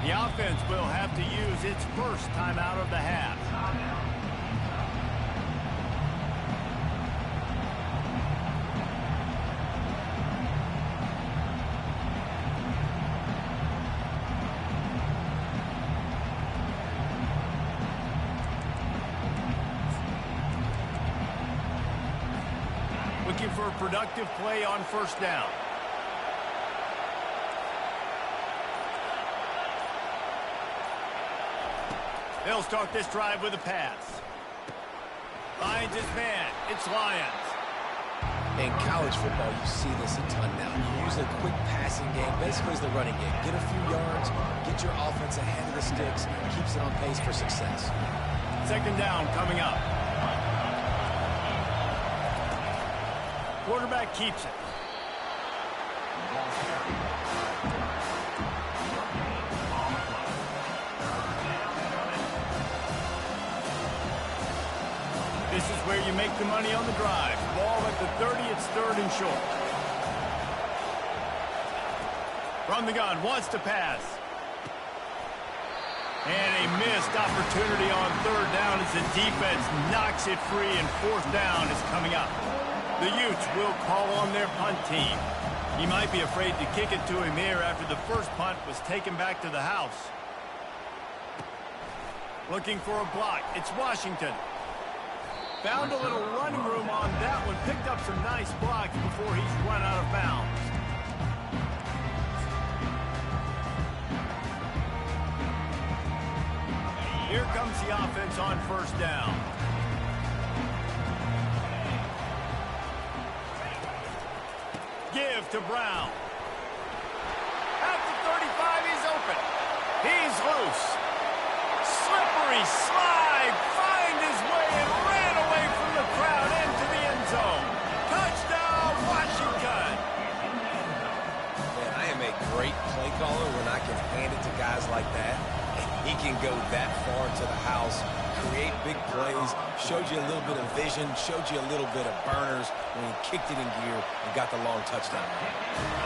The offense will have to use its first timeout of the half. Looking for a productive play on first down. They'll start this drive with a pass. Finds his man. It's Lions. In college football, you see this a ton now. You use a quick passing game, basically as the running game. Get a few yards, get your offense ahead of the sticks, keeps it on pace for success. Second down coming up. Quarterback keeps it. This is where you make the money on the drive. Ball at the 30, it's third and short. From the gun, wants to pass. And a missed opportunity on third down as the defense knocks it free, and fourth down is coming up. The Utes will call on their punt team. He might be afraid to kick it to him here after the first punt was taken back to the house. Looking for a block. It's Washington. Found a little running room on that one. Picked up some nice blocks before he's run out of bounds. Here comes the offense on first down. Give to Brown. At the 35, he's open. He's loose. Slippery slide. Find his way and ran away from the crowd into the end zone. Touchdown, Washington. Man, I am a great play caller when I can hand it to guys like that. He can go that far to the house, create big plays, showed you a little bit of vision, showed you a little bit of burners when he kicked it in gear and got the long touchdown.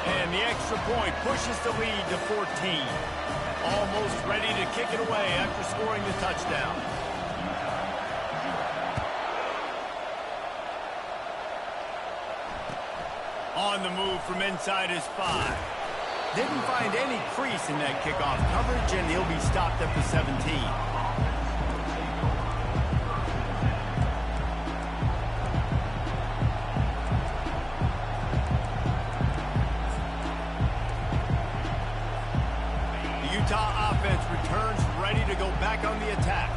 And the extra point pushes the lead to 14. Almost ready to kick it away after scoring the touchdown. On the move from inside his 5. Didn't find any crease in that kickoff coverage, and he'll be stopped at the 17. The Utah offense returns ready to go back on the attack.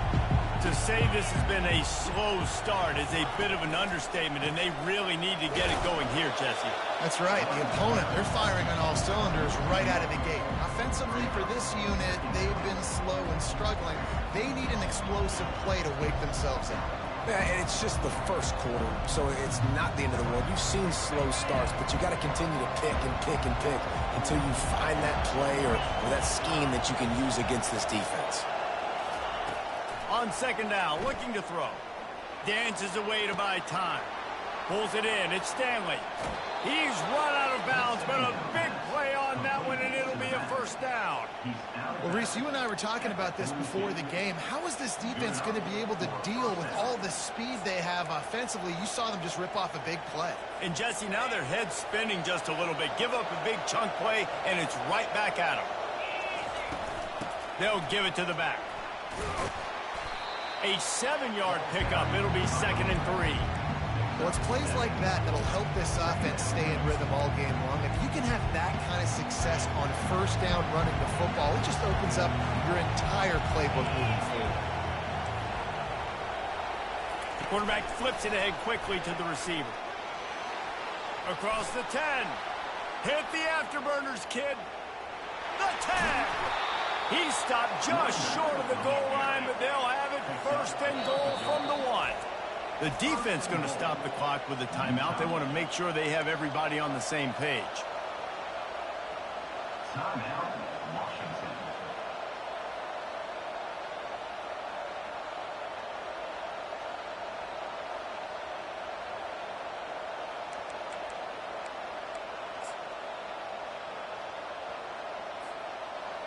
To say this has been a slow start is a bit of an understatement, and they really need to get it going here, Jesse. That's right. The opponent, they're firing on all cylinders right out of the gate. Offensively, for this unit, they've been slow and struggling. They need an explosive play to wake themselves up. Yeah, and it's just the first quarter, so it's not the end of the world. You've seen slow starts, but you got to continue to pick and pick and pick until you find that play or that scheme that you can use against this defense. On second down, looking to throw. Dances away to buy time. Pulls it in. It's Stanley. He's run out of bounds, but a big play on that one, and it'll be a first down. Well, Reese, you and I were talking about this before the game. How is this defense going to be able to deal with all the speed they have offensively? You saw them just rip off a big play. And, Jesse, now their head's spinning just a little bit. Give up a big chunk play, and it's right back at them. They'll give it to the back. A 7-yard pickup. It'll be 2nd and 3. Well, it's plays like that that'll help this offense stay in rhythm all game long. If you can have that kind of success on first down running the football, it just opens up your entire playbook moving forward. The quarterback flips it ahead quickly to the receiver. Across the 10. Hit the afterburners, kid. The 10. He stopped just short of the goal line, but they'll have it 1st and goal from the 1. The defense going to stop the clock with a timeout. They want to make sure they have everybody on the same page. Timeout, Washington.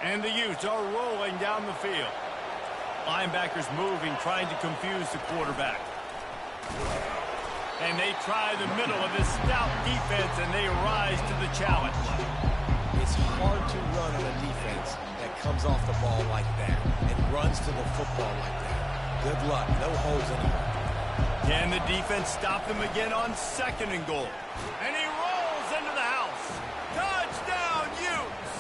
And the Utes are rolling down the field. Linebackers moving, trying to confuse the quarterback. And they try the middle of this stout defense, and they rise to the challenge. It's hard to run on a defense that comes off the ball like that and runs to the football like that. Good luck. No holes anywhere. Can the defense stop them again on 2nd and goal? And he rolls into the house. Touchdown, Utes!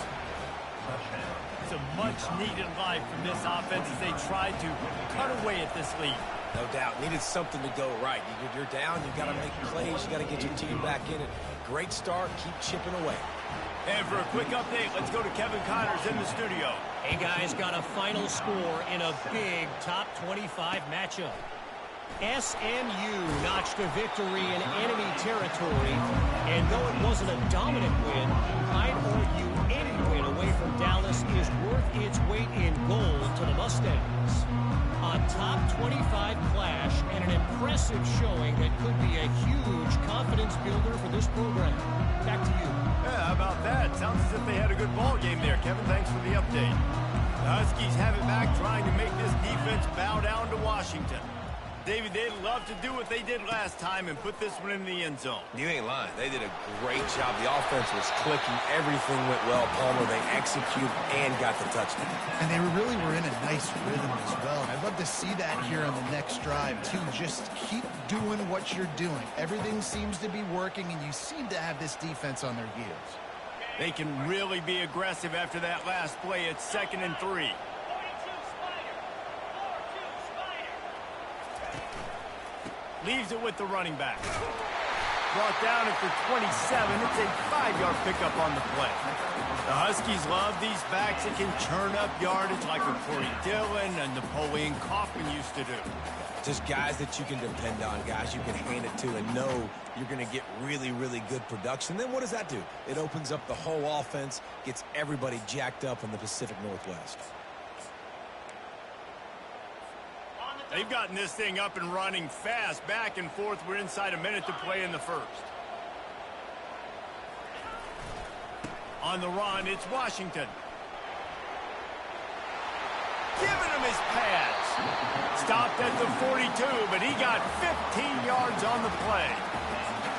It's a much-needed life from this offense as they tried to cut away at this lead. No doubt. Needed something to go right. You're down. You've got to make plays. You've got to get your team back in it. Great start. Keep chipping away. And for a quick update, let's go to Kevin Connors in the studio. Hey, guys, got a final score in a big top 25 matchup. SMU notched a victory in enemy territory, and though it wasn't a dominant win, I'd argue any win away from Dallas is worth its weight in gold to the Mustangs. A top 25 clash and an impressive showing that could be a huge confidence builder for this program. Back to you. Yeah, how about that? Sounds as if they had a good ball game there. Kevin, thanks for the update. The Huskies have it back, trying to make this defense bow down to Washington. David, they'd love to do what they did last time and put this one in the end zone. You ain't lying. They did a great job. The offense was clicking. Everything went well, Palmer. They executed and got the touchdown. And they really were in a nice rhythm as well. And I'd love to see that here on the next drive, too. Just keep doing what you're doing. Everything seems to be working, and you seem to have this defense on their heels. They can really be aggressive after that last play at 2nd and 3. Leaves it with the running back. Brought down after 27. It's a 5-yard pickup on the play. The Huskies love these backs that can churn up yardage like a Corey Dillon and Napoleon Kaufman used to do. Just guys that you can depend on, guys you can hand it to and know you're going to get really, really good production. Then what does that do? It opens up the whole offense, gets everybody jacked up in the Pacific Northwest. They've gotten this thing up and running fast, back and forth. We're inside a minute to play in the first. On the run, it's Washington. Giving him his pads. Stopped at the 42, but he got 15 yards on the play.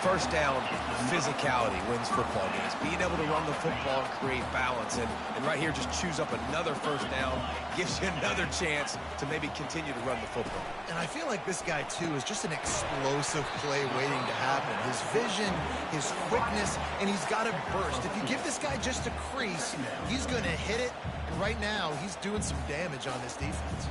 First down, physicality wins football games. Being able to run the football and create balance. And right here, just choose up another first down. Gives you another chance to maybe continue to run the football. And I feel like this guy, too, is just an explosive play waiting to happen. His vision, his quickness, and he's got a burst. If you give this guy just a crease, he's going to hit it. And right now, he's doing some damage on this defense.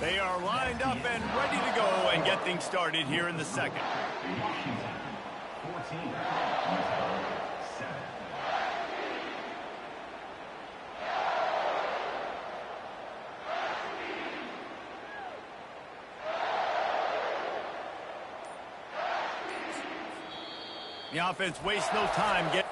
They are lined up and ready to go and get things started here in the second. Washington, 14, Utah, 7. The offense wastes no time.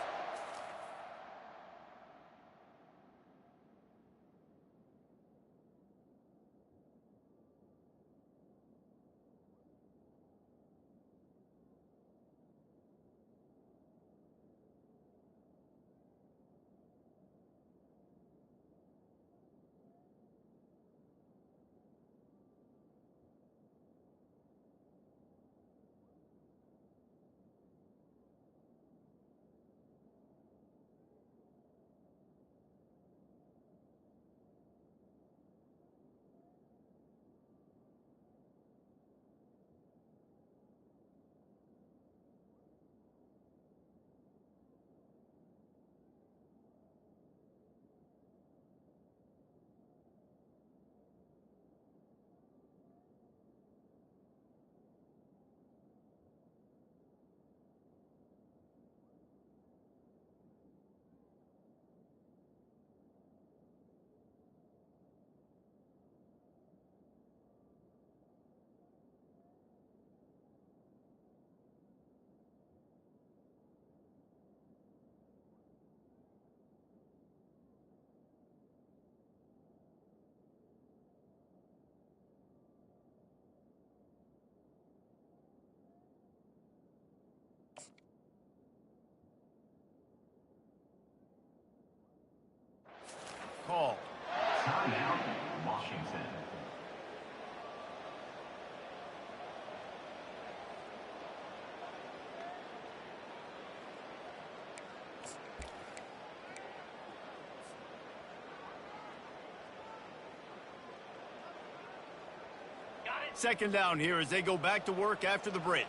Second down here as they go back to work after the break.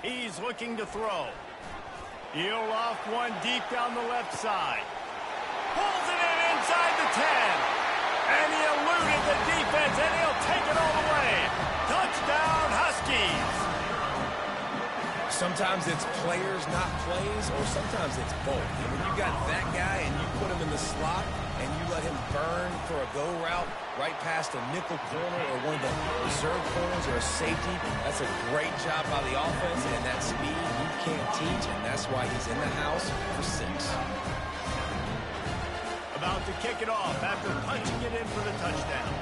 He's looking to throw. He'll off one deep down the left side. Pulls it in inside the 10. And he eluded the defense, and he'll take it all the way. Touchdown, Huskies. Sometimes it's players, not plays, or sometimes it's both. And when you got that guy and you put him in the slot and you let him burn for a go route right past a nickel corner or one of the reserve corners or a safety, that's a great job by the offense, and that speed you can't teach, and that's why he's in the house for 6. About to kick it off after punching it in for the touchdown.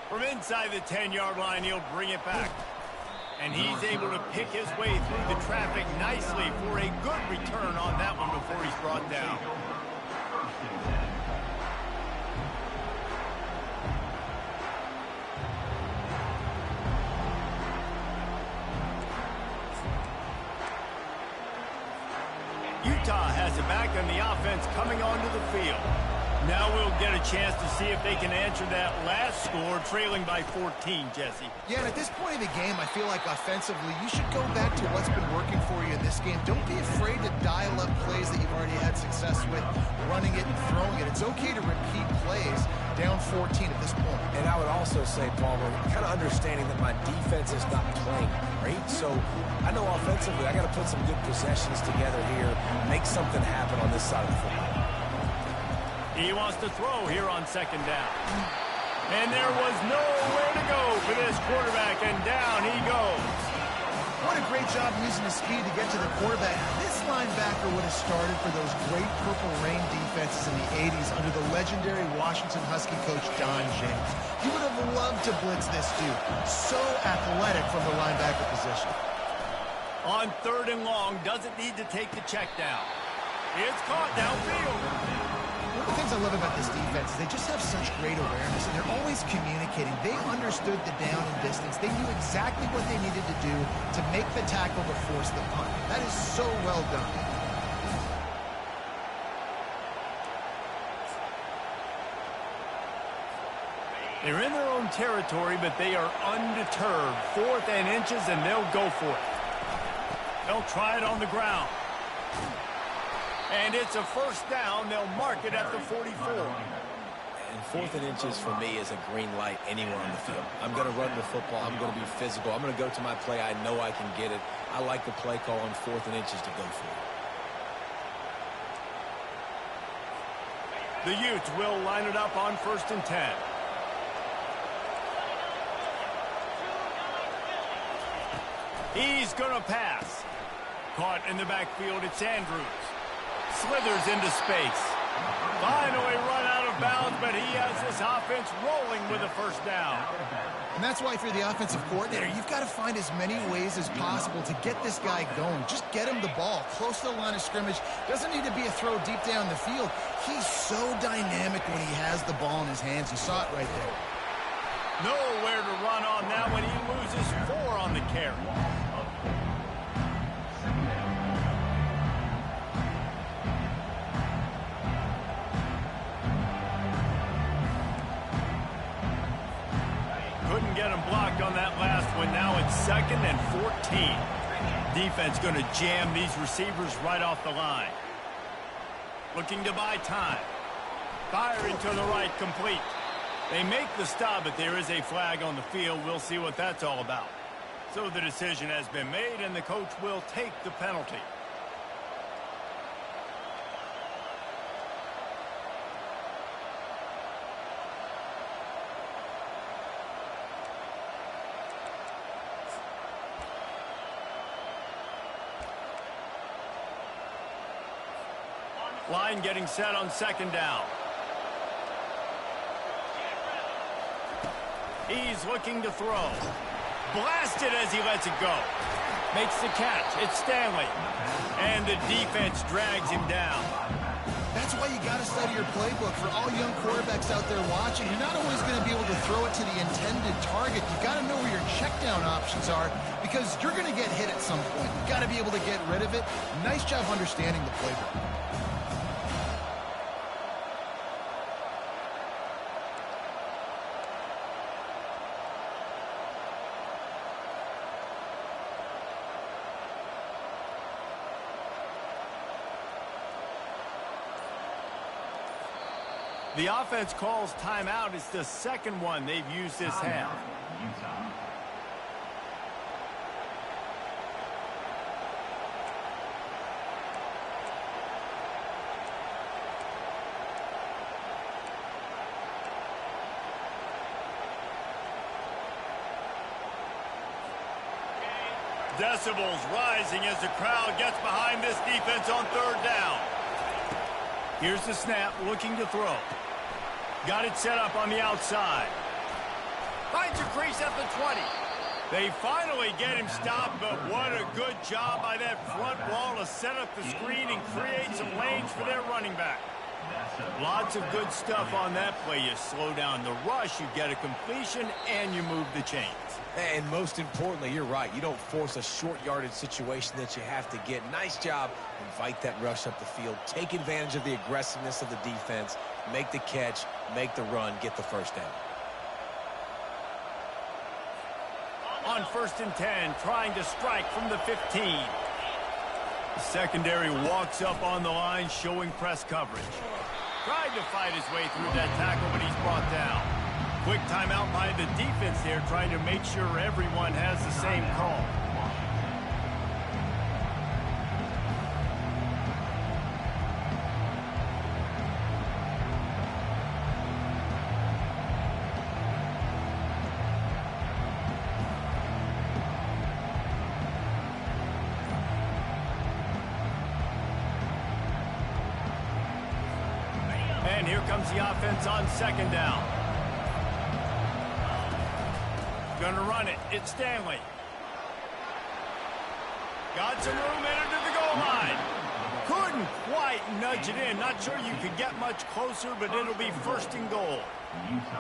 From inside the 10-yard line, he'll bring it back. And he's able to pick his way through the traffic nicely for a good return on that one before he's brought down. Utah has it back on the offense coming onto the field. Now we'll get a chance to see if they can answer that last score, trailing by 14, Jesse. Yeah, and at this point of the game, I feel like offensively, you should go back to what's been working for you in this game. Don't be afraid to dial up plays that you've already had success with, running it and throwing it. It's okay to repeat plays down 14 at this point. And I would also say, Palmer, kind of understanding that my defense is not playing great, so I know offensively I got to put some good possessions together here, make something happen on this side of the football. He wants to throw here on second down. And there was nowhere to go for this quarterback, and down he goes. What a great job using his speed to get to the quarterback. This linebacker would have started for those great Purple Rain defenses in the 80s under the legendary Washington Husky coach Don James. He would have loved to blitz this dude. So athletic from the linebacker position. On 3rd and long, doesn't need to take the check down. It's caught downfield. One of the things I love about this defense is they just have such great awareness, and they're always communicating. They understood the down and distance. They knew exactly what they needed to do to make the tackle to force the punt. That is so well done. They're in their own territory, but they are undeterred. 4th and inches, and they'll go for it. They'll try it on the ground. And it's a first down. They'll mark it at the 44. And 4th and inches for me is a green light anywhere on the field. I'm going to run the football. I'm going to be physical. I'm going to go to my play. I know I can get it. I like the play call on 4th and inches to go for it. The Utes will line it up on 1st and 10. He's going to pass. Caught in the backfield, it's Andrews. Slithers into space. Finally run out of bounds, but he has this offense rolling with a first down. And that's why if you're the offensive coordinator, you've got to find as many ways as possible to get this guy going. Just get him the ball close to the line of scrimmage. Doesn't need to be a throw deep down the field. He's so dynamic when he has the ball in his hands. You saw it right there. Nowhere to run on that when he loses 4 on the carry. Couldn't get him blocked on that last one. Now it's 2nd and 14. Defense going to jam these receivers right off the line. Looking to buy time. Firing to the right, complete. They make the stop, but there is a flag on the field. We'll see what that's all about. So the decision has been made, and the coach will take the penalty. Line getting set on 2nd down. He's looking to throw. Blasted as he lets it go. Makes the catch. It's Stanley. And the defense drags him down. That's why you got to study your playbook. For all young quarterbacks out there watching, you're not always going to be able to throw it to the intended target. You got to know where your check down options are because you're going to get hit at some point. You got to be able to get rid of it. Nice job understanding the playbook. The offense calls timeout. It's the second one they've used this half. Utah. Decibels rising as the crowd gets behind this defense on third down. Here's the snap, looking to throw. Got it set up on the outside. Finds a crease at the 20. They finally get him stopped, but what a good job by that front wall to set up the screen and create some lanes for their running back. Lots of good stuff on that play. You slow down the rush, you get a completion, and you move the chains. And most importantly, you're right. You don't force a short yardage situation that you have to get. Nice job. Invite that rush up the field. Take advantage of the aggressiveness of the defense. Make the catch. Make the run. Get the first down. On 1st and 10, trying to strike from the 15. The secondary walks up on the line, showing press coverage. Tried to fight his way through that tackle, but he's brought down. Quick timeout by the defense there, trying to make sure everyone has the same call. And here comes the offense on 2nd down. Gonna run it. It's Stanley. Got some room in to the goal line. Couldn't quite nudge it in. Not sure you could get much closer, but it'll be 1st and goal.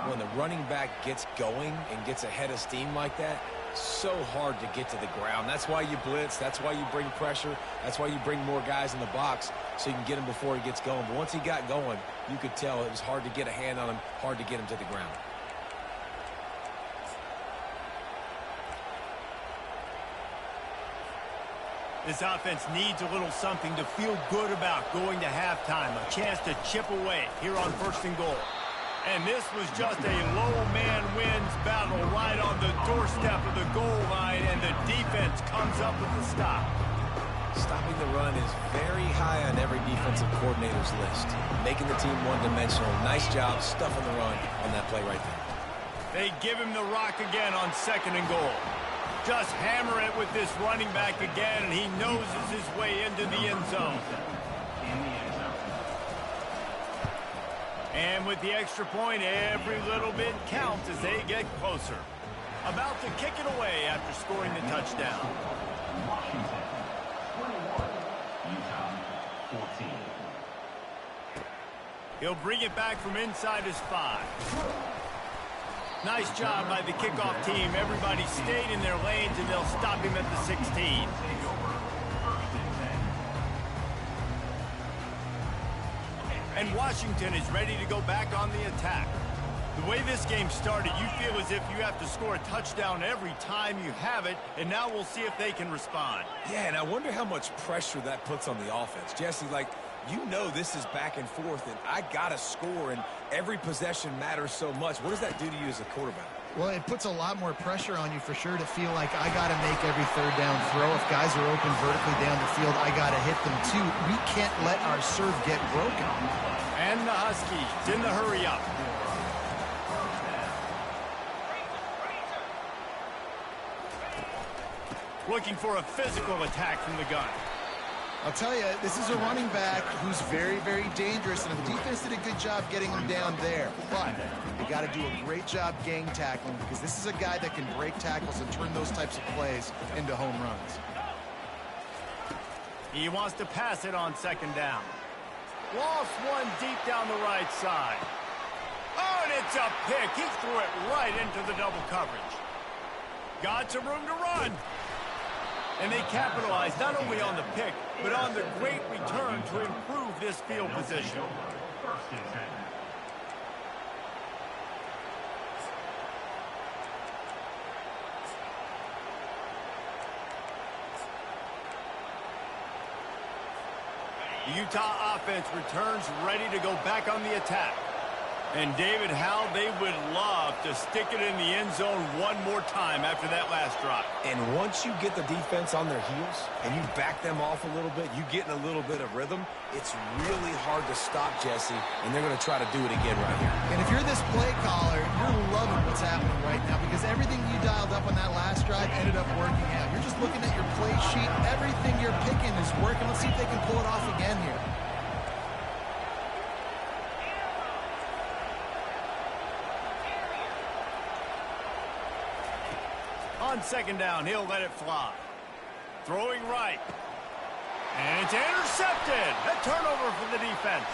When the running back gets going and gets ahead of steam like that, so hard to get to the ground. That's why you blitz. That's why you bring pressure. That's why you bring more guys in the box so you can get him before he gets going. But once he got going, you could tell it was hard to get a hand on him, hard to get him to the ground. This offense needs a little something to feel good about going to halftime. A chance to chip away here on 1st and goal. And this was just a low man wins battle right on the doorstep of the goal line, and the defense comes up with the stop. Stopping the run is very high on every defensive coordinator's list. Making the team one-dimensional. Nice job stuffing the run on that play right there. They give him the rock again on 2nd and goal. Just hammer it with this running back again, and he noses his way into the end zone. And with the extra point, every little bit counts as they get closer. About to kick it away after scoring the touchdown. Washington, 21. Utah, 14. He'll bring it back from inside his 5. Nice job by the kickoff team. Everybody stayed in their lanes, and they'll stop him at the 16. And Washington is ready to go back on the attack. The way this game started, you feel as if you have to score a touchdown every time you have it, and now we'll see if they can respond. Yeah, and I wonder how much pressure that puts on the offense. Jesse, like, you know this is back and forth, and I got to score, and every possession matters so much. What does that do to you as a quarterback? Well, it puts a lot more pressure on you for sure to feel like I got to make every 3rd down throw. If guys are open vertically down the field, I got to hit them too. We can't let our serve get broken. And the Huskies in the hurry up. Looking for a physical attack from the gun. I'll tell you, this is a running back who's very, very dangerous, and the defense did a good job getting him down there. But they got to do a great job gang tackling because this is a guy that can break tackles and turn those types of plays into home runs. He wants to pass it on 2nd down. Lost one deep down the right side. Oh, and it's a pick. He threw it right into the double coverage. Got some room to run. And they capitalized not only on the pick, but on the great return to improve this field position. First and 10. The Utah offense returns ready to go back on the attack. And David, how they would love to stick it in the end zone one more time after that last drive. And once you get the defense on their heels and you back them off a little bit, you get in a little bit of rhythm, it's really hard to stop, Jesse, and they're going to try to do it again right here. And if you're this play caller, you're loving what's happening right now because everything you dialed up on that last drive ended up working out. You're just looking at your play sheet. Everything you're picking is working. Let's see if they can pull it off again here. On second down, he'll let it fly. Throwing right. And it's intercepted. A turnover for the defense.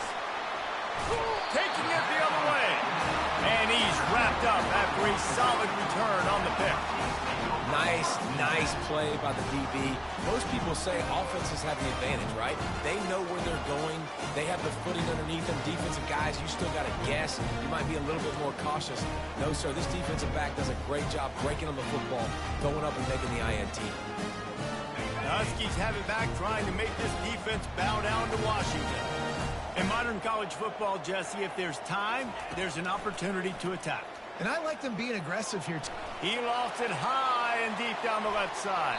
Taking it the other way. And he's wrapped up after a solid return on the pick. Nice play by the DB. Most people say offenses have the advantage, right? They know where they're going. They have the footing underneath them. Defensive guys, you still got to guess. You might be a little bit more cautious. No, sir, this defensive back does a great job breaking on the football, going up and making the INT. The Huskies have it back, trying to make this defense bow down to Washington. In modern college football, Jesse, if there's time, there's an opportunity to attack. And I like them being aggressive here. He lost it high and deep down the left side.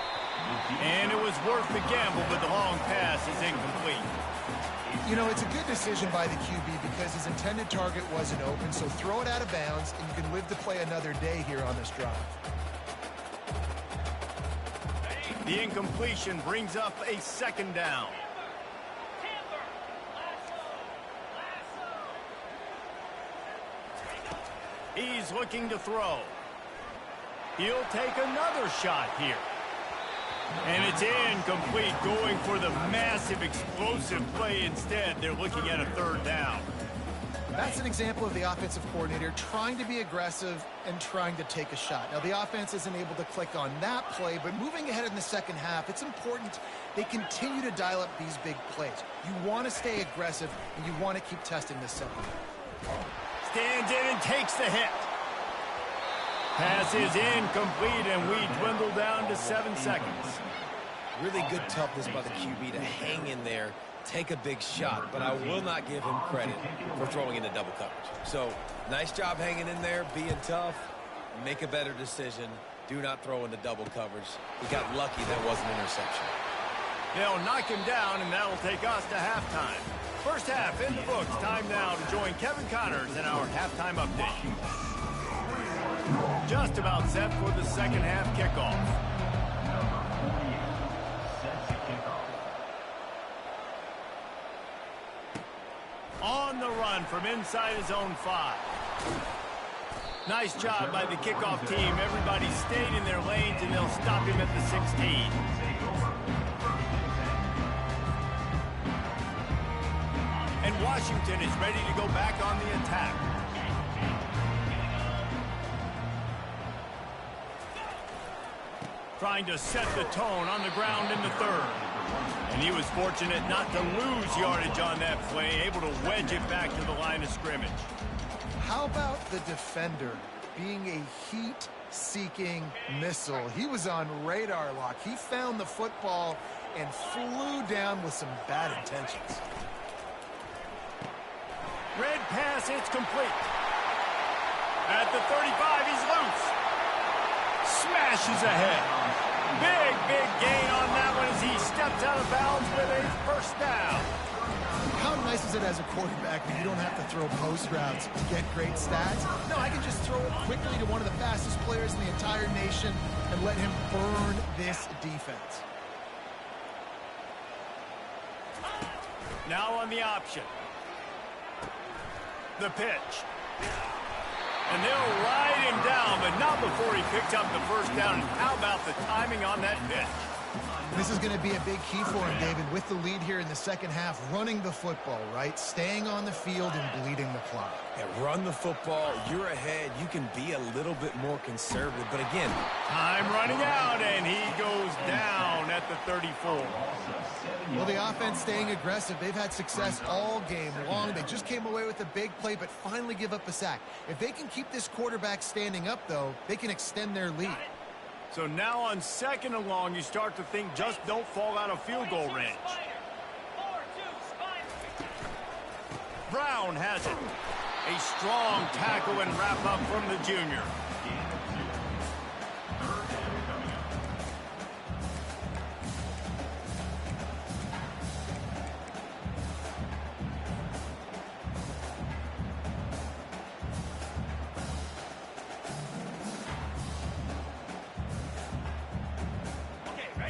And it was worth the gamble, but the long pass is incomplete. You know, it's a good decision by the QB because his intended target wasn't open, so throw it out of bounds, and you can live to play another day here on this drive. The incompletion brings up a second down. He's looking to throw. He'll take another shot here. And it's incomplete, going for the massive explosive play instead. They're looking at a third down. That's an example of the offensive coordinator trying to be aggressive and trying to take a shot. Now, the offense isn't able to click on that play, but moving ahead in the second half, it's important they continue to dial up these big plays. You want to stay aggressive, and you want to keep testing this second half. Stands in and takes the hit. Pass is incomplete, and we dwindle down to 7 seconds. Really good toughness by the QB to hang in there, take a big shot, but I will not give him credit for throwing into double coverage. So, nice job hanging in there, being tough, make a better decision. Do not throw into double coverage. He got lucky that wasn't an interception. They'll knock him down, and that'll take us to halftime. First half in the books. Time now to join Kevin Connors in our halftime update. Just about set for the second half kickoff. On the run from inside his own 5. Nice job by the kickoff team. Everybody stayed in their lanes, and they'll stop him at the 16. And Washington is ready to go back on the attack. Trying to set the tone on the ground in the third. And he was fortunate not to lose yardage on that play, able to wedge it back to the line of scrimmage. How about the defender being a heat-seeking missile? He was on radar lock. He found the football and flew down with some bad intentions. Red pass, it's complete. At the 35, he's loose. Smashes ahead. Big gain on that one as he steps out of bounds with a first down. How nice is it as a quarterback when you don't have to throw post routes to get great stats? No, I can just throw it quickly to one of the fastest players in the entire nation and let him burn this defense. Now on the option. The pitch. And they'll ride him down, but not before he picks up the first down. And how about the timing on that pitch? This is going to be a big key for him, David, with the lead here in the second half, running the football, right? Staying on the field and bleeding the clock. Yeah, run the football. You're ahead. You can be a little bit more conservative. But again, time running out, and he goes down at the 34. Well, the offense staying aggressive. They've had success all game long. They just came away with a big play, but finally give up a sack. If they can keep this quarterback standing up, though, they can extend their lead. So now on 2nd and long, you start to think just don't fall out of field goal range. Brown has it. A strong tackle and wrap up from the junior.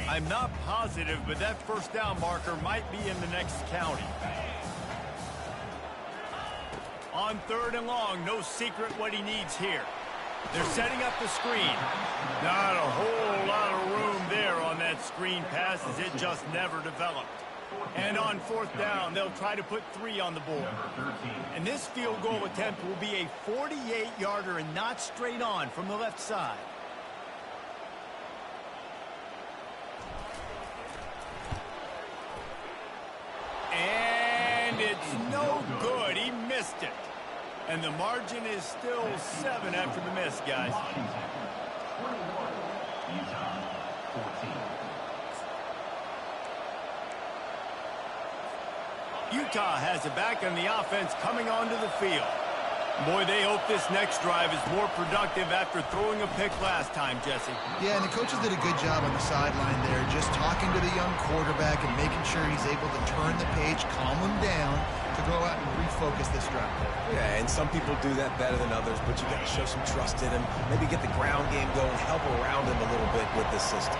I'm not positive, but that first down marker might be in the next county. On 3rd and long, no secret what he needs here. They're setting up the screen. Not a whole lot of room there on that screen pass as it just never developed. And on 4th down, they'll try to put 3 on the board. And this field goal attempt will be a 48-yarder and not straight on from the left side. And it's no good. He missed it. And the margin is still 7 after the miss, guys. Utah has it back on the offense coming onto the field. Boy, they hope this next drive is more productive after throwing a pick last time, Jesse. Yeah, and the coaches did a good job on the sideline there, just talking to the young quarterback and making sure he's able to turn the page, calm him down to go out and refocus this drive. yeah, and some people do that better than others, but you got to show some trust in him. Maybe get the ground game going, help around him a little bit with this system.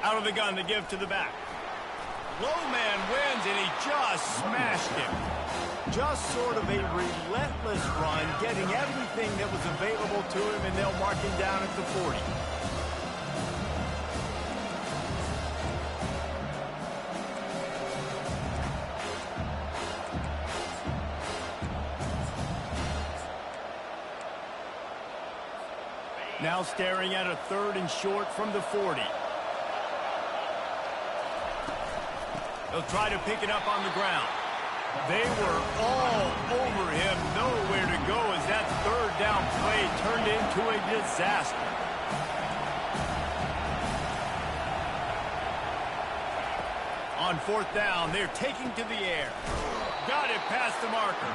Out of the gun to give to the back. Low man wins, and he just smashed him. Just sort of a relentless run, getting everything that was available to him, and they'll mark him down at the 40. Now staring at a 3rd and short from the 40. They'll try to pick it up on the ground. They were all over him, nowhere to go as that 3rd down play turned into a disaster. On 4th down, they're taking to the air. Got it past the marker.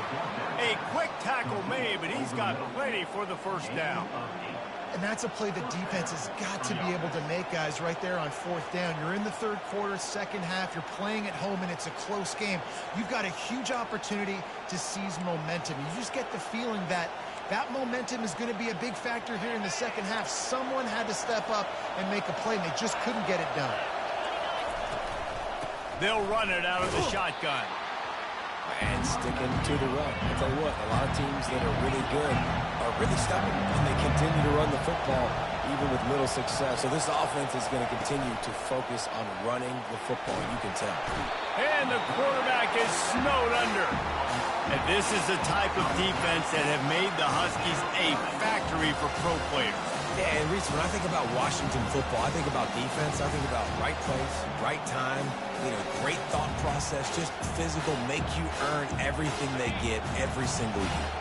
A quick tackle made, but he's got plenty for the first down. And that's a play the defense has got to be able to make, guys, right there on 4th down. You're in the 3rd quarter, second half. You're playing at home, and it's a close game. You've got a huge opportunity to seize momentum. You just get the feeling that that momentum is going to be a big factor here in the second half. Someone had to step up and make a play, and they just couldn't get it done. They'll run it out of the shotgun. And sticking to the run. I'll tell you what, a lot of teams that are really good are really stubborn, and they continue to run the football even with little success. So this offense is going to continue to focus on running the football, you can tell. And the quarterback is snowed under. And this is the type of defense that have made the Huskies a factory for pro players. Yeah, and Reese, when I think about Washington football, I think about defense. I think about right place, right time, great thought process, just physical, make you earn everything they get every single year.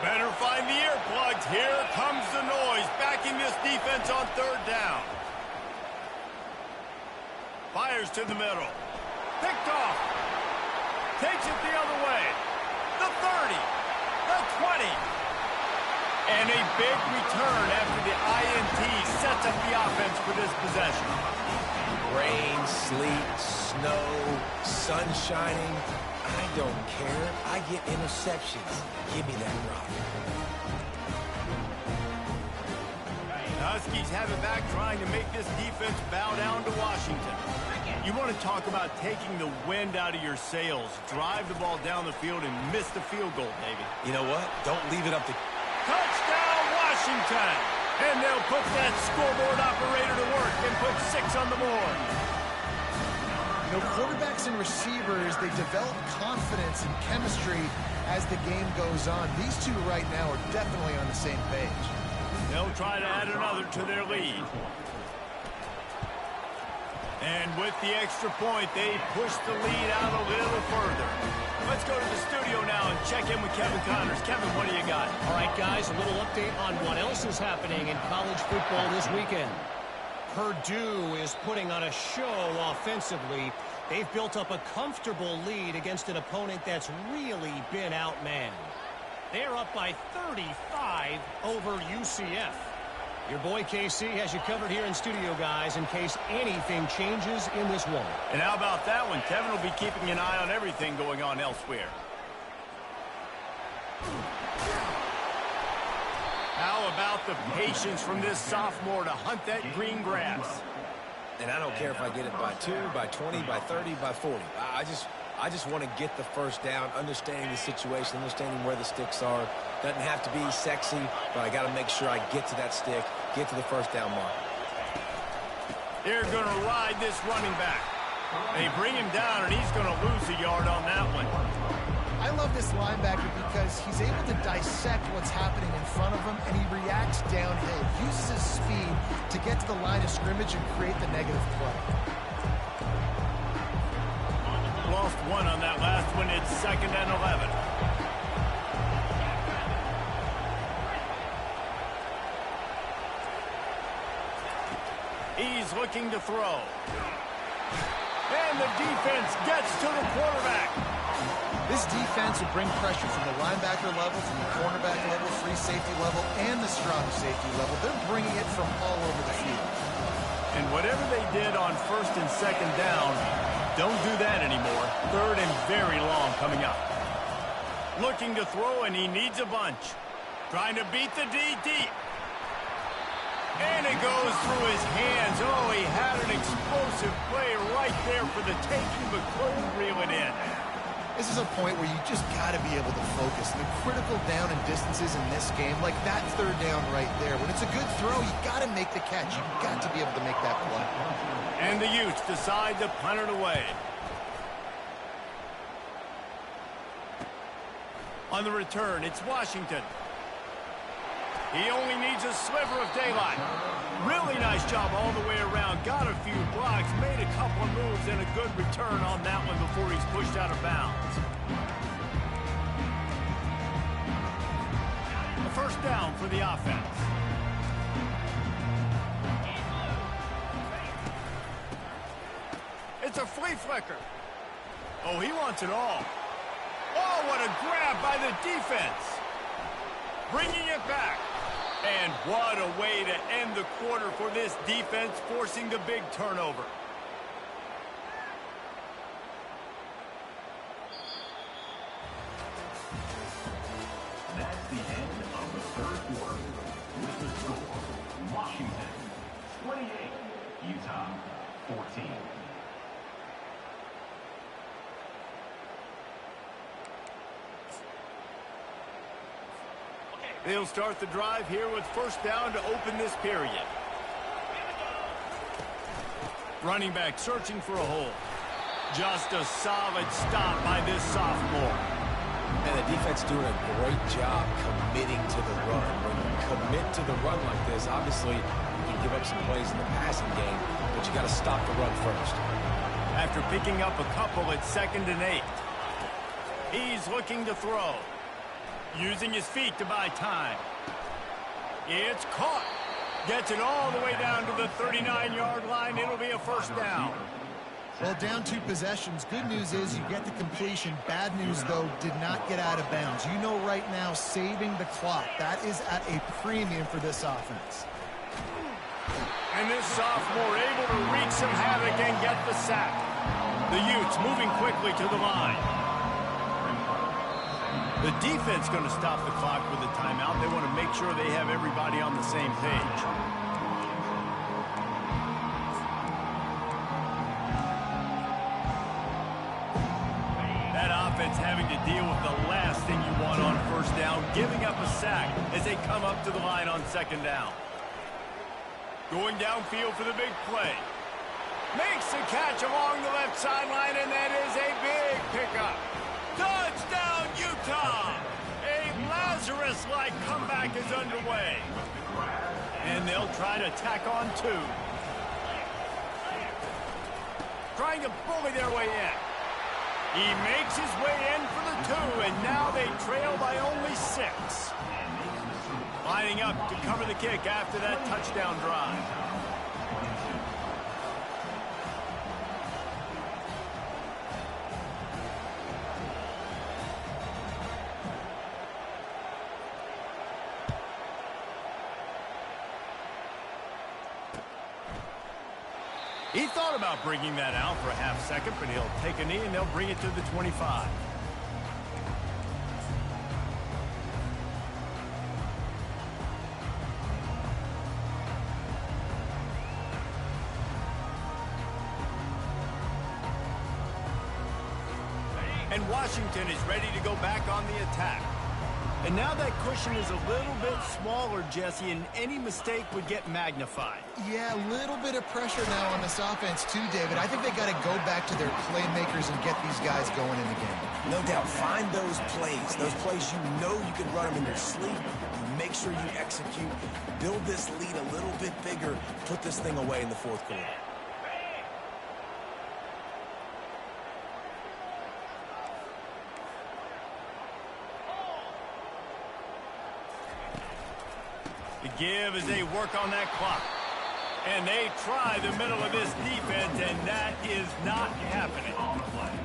Better find the earplugs. Here comes the noise, backing this defense on 3rd down. Fires to the middle. Picked off. Takes it the other way. The 30. The 20. And a big return after the INT sets up the offense for this possession. Rain, sleet, snow, sun shining. I don't care. I get interceptions. Give me that rock. The Huskies have it back, trying to make this defense bow down to Washington. You want to talk about taking the wind out of your sails. Drive the ball down the field and miss the field goal, David. You know what? Don't leave it up to Touchdown, Washington. And they'll put that scoreboard operator to work and put 6 on the board. You know, quarterbacks and receivers, they develop confidence and chemistry as the game goes on. These two right now are definitely on the same page. They'll try to add another to their lead. And with the extra point, they push the lead out a little further. Let's go to the studio now and check in with Kevin Connors. Kevin, what do you got? All right, guys, a little update on what else is happening in college football this weekend. Purdue is putting on a show offensively. They've built up a comfortable lead against an opponent that's really been outmanned. They're up by 35 over UCF. Your boy KC has you covered here in studio, guys, in case anything changes in this one. And how about that one? Kevin will be keeping an eye on everything going on elsewhere. How about the patience from this sophomore to hunt that green grass? And I don't care if I get it by 2, by 20, by 30, by 40. I just want to get the first down, understanding the situation, understanding where the sticks are. Doesn't have to be sexy, but I got to make sure I get to that stick, get to the first down mark. They're going to ride this running back. They bring him down, and he's going to lose a yard on that one. I love this linebacker because he's able to dissect what's happening in front of him, and he reacts downhill, uses his speed to get to the line of scrimmage and create the negative play. Lost 1 on that last one. It's 2nd and 11. He's looking to throw. And the defense gets to the quarterback. This defense will bring pressure from the linebacker level, from the cornerback level, free safety level, and the strong safety level. They're bringing it from all over the field. And whatever they did on 1st and 2nd down, don't do that anymore. 3rd and very long coming up. Looking to throw, and he needs a bunch. Trying to beat the D deep. And it goes through his hands. Oh, he had an explosive play right there for the taking, but couldn't reel it in. This is a point where you just got to be able to focus. The critical down and distances in this game, like that 3rd down right there. When it's a good throw, you got to make the catch. You've got to be able to make that play. And the Utes decide to punt it away. On the return, it's Washington. He only needs a sliver of daylight. Really nice job all the way around. Got a few blocks, made a couple of moves, and a good return on that one before he's pushed out of bounds. A 1st down for the offense. It's a flea flicker. Oh, he wants it all. Oh, what a grab by the defense. Bringing it back. And what a way to end the quarter for this defense, forcing the big turnover. That's the end of the 3rd quarter. With the score, Washington 28, Utah 14. They'll start the drive here with 1st down to open this period. Running back searching for a hole. Just a solid stop by this sophomore. And the defense doing a great job committing to the run. When you commit to the run like this, obviously you can give up some plays in the passing game, but you got to stop the run first. After picking up a couple, it's 2nd and 8. He's looking to throw. Using his feet to buy time. It's caught. Gets it all the way down to the 39-yard line. It'll be a 1st down. Well, down 2 possessions. Good news is you get the completion. Bad news, though, did not get out of bounds. You know right now, saving the clock. That is at a premium for this offense. And this sophomore able to wreak some havoc and get the sack. The Utes moving quickly to the line. The defense going to stop the clock with a timeout. They want to make sure they have everybody on the same page. That defense having to deal with the last thing you want on first down, giving up a sack as they come up to the line on second down. Going downfield for the big play. Makes the catch along the left sideline, and that is a big pickup. Touchdown, Utah! A Lazarus-like comeback is underway. And they'll try to tack on 2. Trying to bully their way in. He makes his way in for the 2, and now they trail by only 6. Lining up to cover the kick after that touchdown drive. He thought about bringing that out for a half second, but he'll take a knee and they'll bring it to the 25. And Washington is ready to go back on the attack. And now that cushion is a little bit smaller, Jesse, and any mistake would get magnified. Yeah, a little bit of pressure now on this offense too, David. I think they got to go back to their playmakers and get these guys going in the game. No doubt. Find those plays you know you can run them in your sleep. Make sure you execute. Build this lead a little bit bigger. Put this thing away in the fourth quarter. The give as they work on that clock. And they try the middle of this defense, and that is not happening.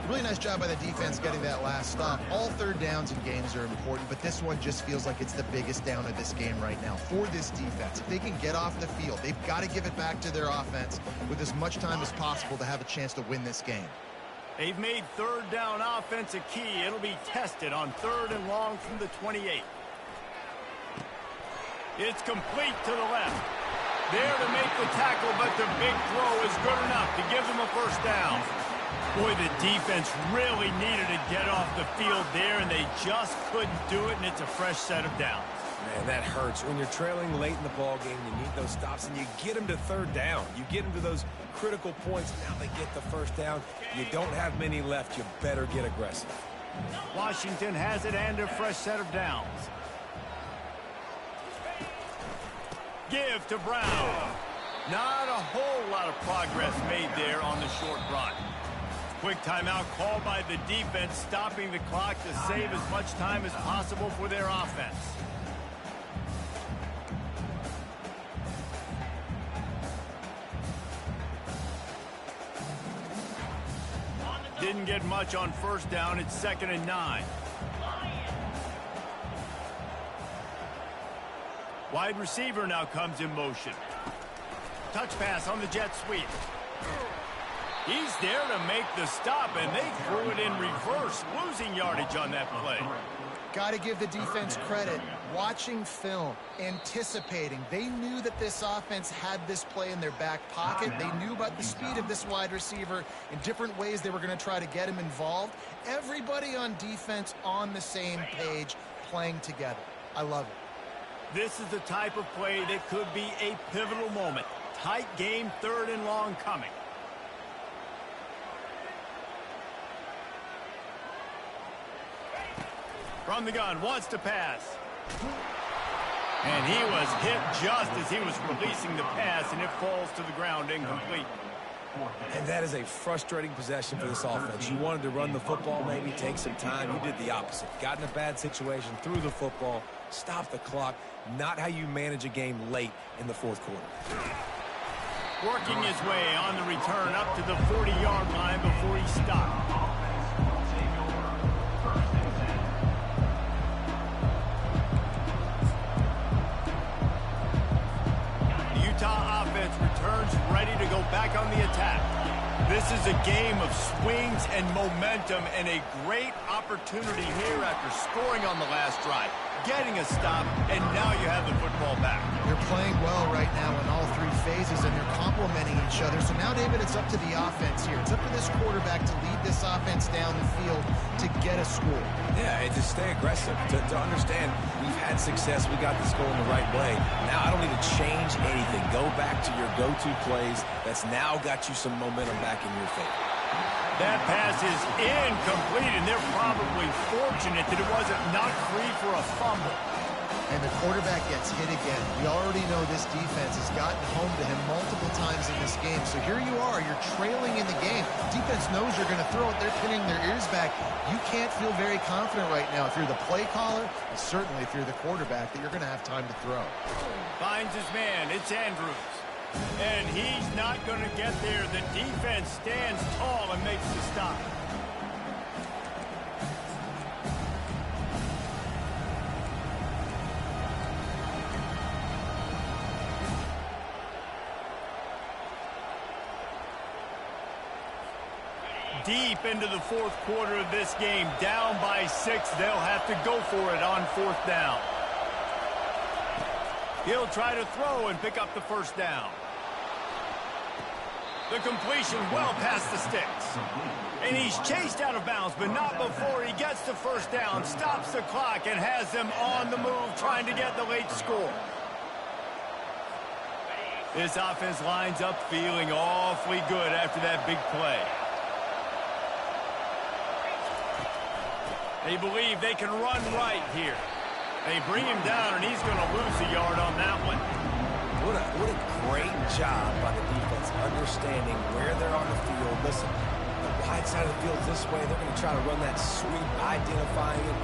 Really nice job by the defense getting that last stop. All third downs in games are important, but this one just feels like it's the biggest down of this game right now for this defense. If they can get off the field, they've got to give it back to their offense with as much time as possible to have a chance to win this game. They've made third down offense a key. It'll be tested on 3rd and long from the 28. It's complete to the left. There to make the tackle, but the big throw is good enough to give them a first down. Boy, the defense really needed to get off the field there, and they just couldn't do it, and it's a fresh set of downs. Man, that hurts. When you're trailing late in the ball game, you need those stops, and you get them to 3rd down. You get them to those critical points. Now they get the first down. You don't have many left. You better get aggressive. Washington has it and a fresh set of downs. Give to Brown. Not a whole lot of progress made there on the short run. Quick timeout called by the defense, stopping the clock to save as much time as possible for their offense. Didn't get much on first down. It's 2nd and 9. Wide receiver now comes in motion. Touch pass on the jet sweep. He's there to make the stop, and they threw it in reverse, losing yardage on that play. Got to give the defense credit. Watching film, anticipating. They knew that this offense had this play in their back pocket. They knew about the speed of this wide receiver in different ways they were going to try to get him involved. Everybody on defense on the same page, playing together. I love it. This is the type of play that could be a pivotal moment. Tight game, 3rd and long coming. From the gun, wants to pass. And he was hit just as he was releasing the pass, and it falls to the ground incomplete. And that is a frustrating possession for this offense. You wanted to run the football, maybe take some time. You did the opposite. Got in a bad situation, threw the football, stopped the clock. Not how you manage a game late in the fourth quarter. Working his way on the return up to the 40-yard line before he stopped. The Utah offense returns ready to go back on the attack. This is a game of swings and momentum, and a great opportunity here after scoring on the last drive, getting a stop, and now you have the football back. They're playing well right now in all 3 phases, and they're complementing each other. So now, David, it's up to the offense here. It's up to this this quarterback to lead this offense down the field to get a score. Yeah, and to stay aggressive, to understand we've had success, we got this goal in the right way. Now I don't need to change anything. Go back to your go-to plays. That's now got you some momentum back in your favor. That pass is incomplete, and they're probably fortunate that it wasn't knocked free for a fumble. And the quarterback gets hit again. We already know this defense has gotten home to him multiple times in this game. So here you are, you're trailing in the game. Defense knows you're going to throw it. They're pinning their ears back. You can't feel very confident right now if you're the play caller, and certainly if you're the quarterback, that you're going to have time to throw. Finds his man. It's Andrews. And he's not going to get there. The defense stands tall and makes the stop. Deep into the fourth quarter of this game, down by 6. They'll have to go for it on 4th down. He'll try to throw and pick up the first down. The completion well past the sticks. And he's chased out of bounds, but not before he gets the first down, stops the clock, and has them on the move trying to get the late score. This offense lines up feeling awfully good after that big play. They believe they can run right here. They bring him down, and he's going to lose a yard on that one. What a great job by the defense understanding where they're on the field. Listen, the wide side of the field this way. They're going to try to run that sweep, identifying it,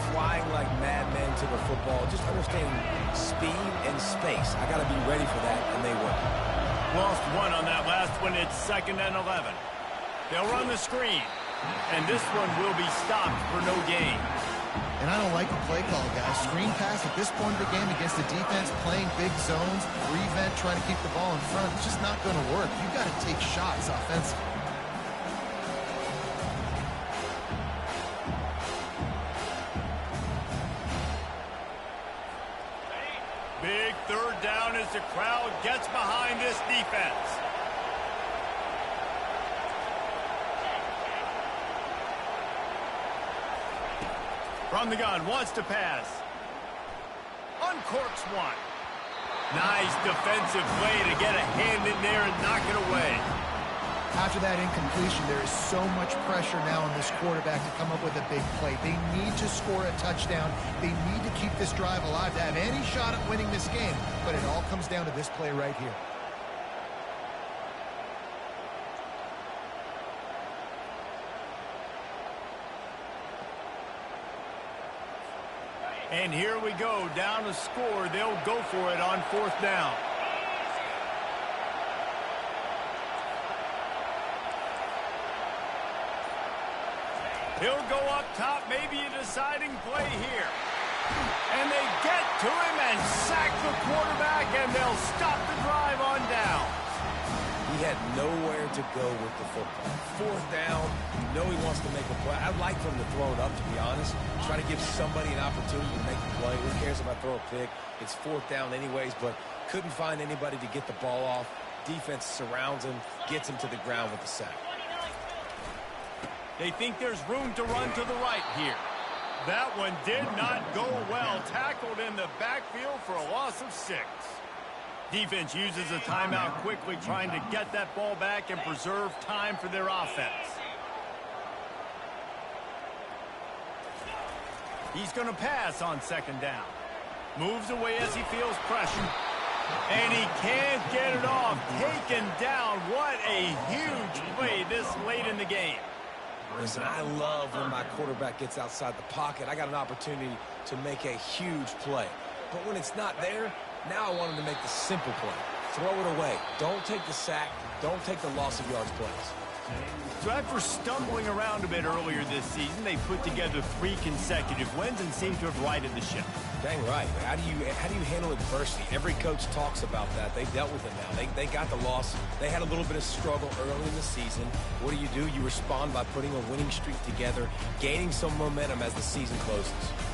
flying like madmen to the football, just understanding speed and space. I got to be ready for that, and they will. Lost one on that last one. It's 2nd and 11. They'll run the screen. And this one will be stopped for no gain. And I don't like the play call, guys. Screen pass at this point of the game against the defense, playing big zones, prevent, trying to keep the ball in front. It's just not going to work. You've got to take shots offensively. Big 3rd down as the crowd gets behind this defense. From the gun, wants to pass. Uncorks one. Nice defensive play to get a hand in there and knock it away. After that incompletion, there is so much pressure now on this quarterback to come up with a big play. They need to score a touchdown. They need to keep this drive alive to have any shot at winning this game. But it all comes down to this play right here. And here we go, down a score. They'll go for it on 4th down. He'll go up top, maybe a deciding play here. And they get to him and sack the quarterback, and they'll stop the drive on down. He had nowhere to go with the football. 4th down, you know he wants to make a play. I'd like for him to throw it up, to be honest. Try to give somebody an opportunity to make a play. Who cares if I throw a pick? It's 4th down anyways, but couldn't find anybody to get the ball off. Defense surrounds him, gets him to the ground with the sack. They think there's room to run to the right here. That one did not go well. Tackled in the backfield for a loss of 6. Defense uses a timeout quickly, trying to get that ball back and preserve time for their offense. He's going to pass on 2nd down. Moves away as he feels pressure. And he can't get it off. Taken down. What a huge play this late in the game. Listen, I love when my quarterback gets outside the pocket. I got an opportunity to make a huge play. But when it's not there, now I want him to make the simple play. Throw it away. Don't take the sack. Don't take the loss of yards plays. So after stumbling around a bit earlier this season, they put together 3 consecutive wins and seem to have righted the ship. Dang right. How do you handle adversity? Every coach talks about that. They dealt with it now. They got the loss. They had a little bit of struggle early in the season. What do? You respond by putting a winning streak together, gaining some momentum as the season closes.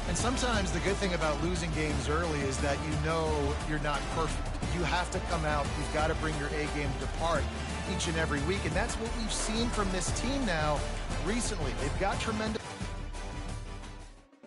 And sometimes the good thing about losing games early is that you know you're not perfect. You have to come out. You've got to bring your A game to part each and every week. And that's what we've seen from this team now recently. They've got tremendous...